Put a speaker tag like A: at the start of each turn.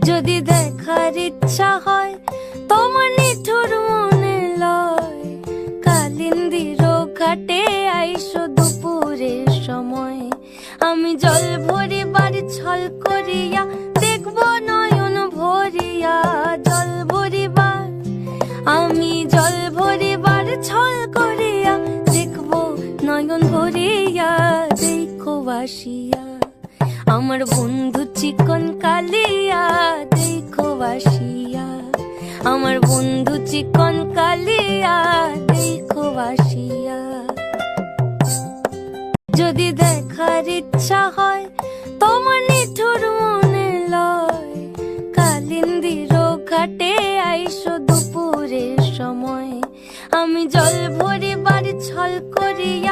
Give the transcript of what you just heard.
A: যদি দেখার ইচ্ছা হয় তোমার নিঠুর মনে লয়, কালিন্দির ঘাটে আইসো দুপুরের সময়। আমি জল ভরিবার ছল করিয়া দেখব নয়ন ভরিয়া, জল ভরিবার আমি জল ভরিবার ছল করিয়া দেখব নয়ন ভরিয়া। দেখো বাসিয়া আমার বন্ধু চিকন কালিয়া, দেখো বাসিয়া আমার বন্ধু চিকন কালিয়া, দেখো বাসিয়া। যদি দেখার ইচ্ছা হয় তোমার নিঠুর মনে লয়, কালিন্দির ঘাটে আইসো দুপুরের সময়। আমি জল ভরিবার ছল করিয়া